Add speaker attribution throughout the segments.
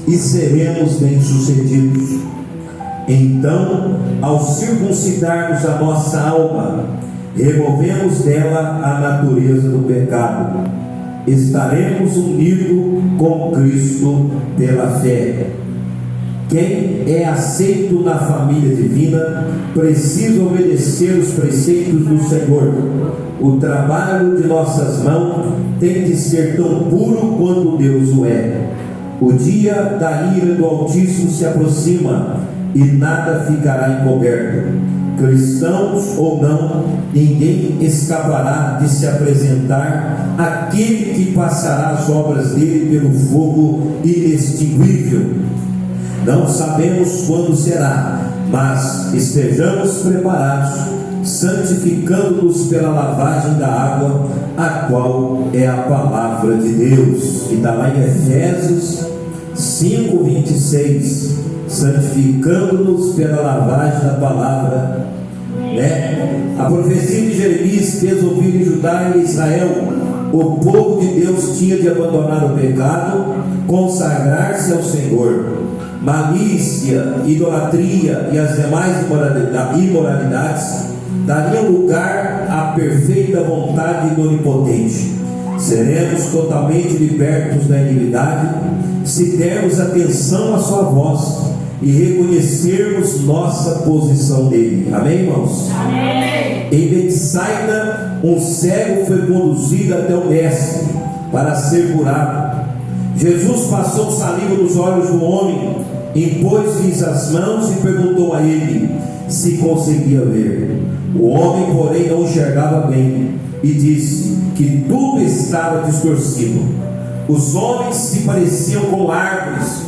Speaker 1: e seremos bem-sucedidos. Então, ao circuncidarmos a nossa alma, removemos dela a natureza do pecado. Estaremos unidos com Cristo pela fé. Quem é aceito na família divina precisa obedecer os preceitos do Senhor. O trabalho de nossas mãos tem de ser tão puro quanto Deus o é. O dia da ira do Altíssimo se aproxima e nada ficará encoberto. Cristãos ou não, ninguém escapará de se apresentar àquele que passará as obras dele pelo fogo inextinguível. Não sabemos quando será, mas estejamos preparados, santificando-nos pela lavagem da água, a qual é a palavra de Deus. Que está lá em Efésios 5:26. Santificando-nos pela lavagem da palavra, né? A profecia de Jeremias fez ouvir em Judá e em Israel: o povo de Deus tinha de abandonar o pecado, consagrar-se ao Senhor. Malícia, idolatria e as demais imoralidades dariam lugar à perfeita vontade do Onipotente. Seremos totalmente libertos da iniquidade se dermos atenção à sua voz e reconhecermos nossa posição nele. Amém, irmãos?
Speaker 2: Amém.
Speaker 1: Em Betsaida, um cego foi conduzido até o mestre para ser curado. Jesus passou saliva nos olhos do homem, impôs-lhes as mãos e perguntou a ele se conseguia ver. O homem, porém, não enxergava bem e disse que tudo estava distorcido. Os homens se pareciam com árvores.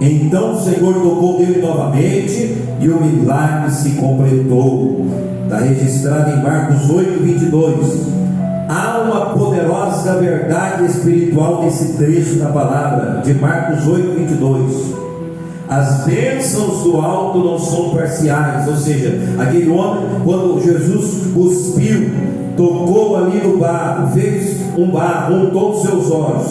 Speaker 1: Então o Senhor tocou nele novamente e o milagre se completou. Está registrado em Marcos 8:22. Há uma poderosa verdade espiritual nesse trecho da palavra de Marcos 8:22. As bênçãos do alto não são parciais. Ou seja, aquele homem, quando Jesus cuspiu, tocou ali no barro, fez um barro, untou os seus olhos,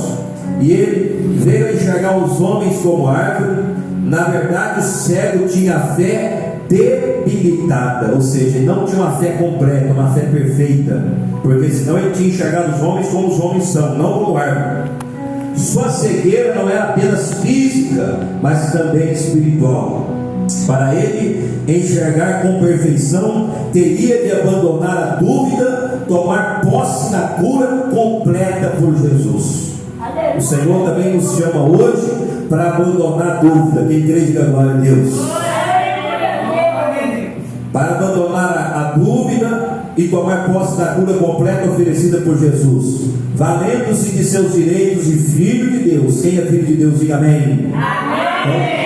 Speaker 1: e ele veio a enxergar os homens como árvore. Na verdade, o cego tinha a fé debilitada, ou seja, ele não tinha uma fé completa, uma fé perfeita, porque senão ele tinha enxergado os homens como os homens são, não como árvore. Sua cegueira não era apenas física, mas também espiritual. Para ele enxergar com perfeição, teria de abandonar a dúvida, tomar posse da cura completa por Jesus. O Senhor também nos chama hoje para abandonar a dúvida. Quem crê, diga glória a Deus. Para abandonar a dúvida e tomar posse da cura completa oferecida por Jesus, valendo-se de seus direitos de filho de Deus. Quem é filho de Deus, diga amém.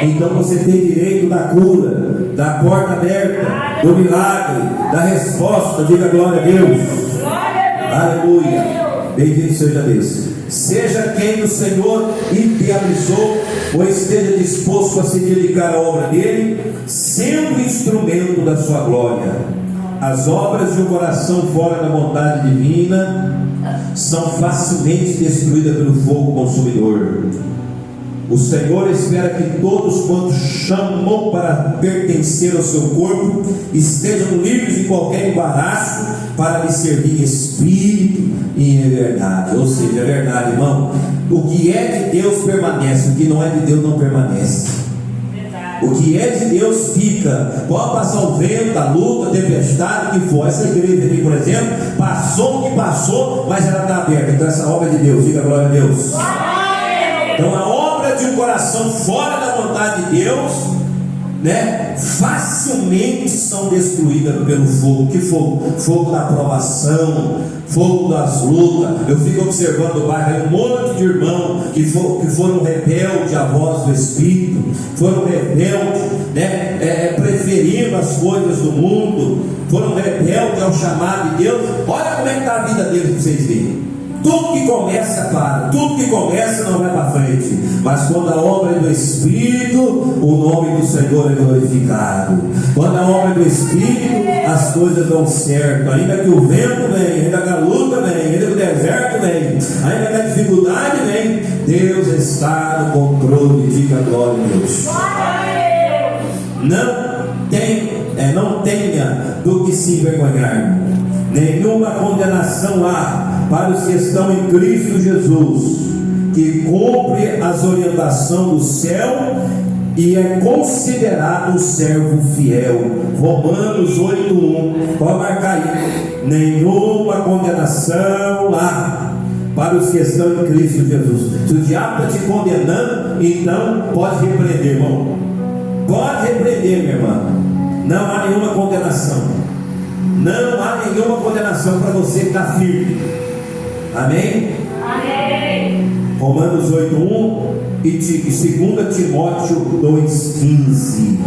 Speaker 1: Então você tem direito da cura, da porta aberta, do milagre, da resposta. Diga glória a Deus. Aleluia. Bendito seja Deus. Seja quem o Senhor idealizou, ou esteja disposto a se dedicar à obra dele, sendo instrumento da sua glória. As obras de um coração fora da vontade divina são facilmente destruídas pelo fogo consumidor. O Senhor espera que todos quantos chamam para pertencer ao seu corpo estejam livres de qualquer embaraço para lhe servir em espírito e em verdade. Ou seja, é verdade, irmão. O que é de Deus permanece, o que não é de Deus não permanece. O que é de Deus fica. Pode passar o vento, a luta, a tempestade, o que for. Essa igreja aqui, por exemplo, passou o que passou, mas ela está aberta. Então essa obra é de Deus. Diga glória a Deus. Então a obra de um coração fora da vontade de Deus, né, facilmente são destruídas pelo fogo. Que fogo? Fogo da aprovação, fogo das lutas. Eu fico observando o bairro, um monte de irmãos que foram rebeldes à voz do Espírito, foram rebeldes, né, preferindo as coisas do mundo, foram rebeldes ao chamado de Deus. Olha como é que está a vida deles para vocês verem. Tudo que começa para, tudo que começa não vai para frente, mas quando a obra é do Espírito, o nome do Senhor é glorificado. Quando a obra é do Espírito, as coisas dão certo. Ainda que o vento venha, ainda que a luta venha, ainda que o deserto venha, vem, ainda que a dificuldade vem, Deus está no controle. Diga glória a Deus. Não tenha do que se envergonhar. Nenhuma condenação há para os que estão em Cristo Jesus, que cumpre as orientações do céu e é considerado um servo fiel. Romanos 8:1. Pode marcar aí. Nenhuma condenação há para os que estão em Cristo Jesus. Se o diabo está te condenando, então pode repreender, irmão. Pode repreender, minha irmã. Não há nenhuma condenação. Não há nenhuma condenação para você que está firme. Amém? Amém. Romanos 8:1 e 2 Timóteo 2:15.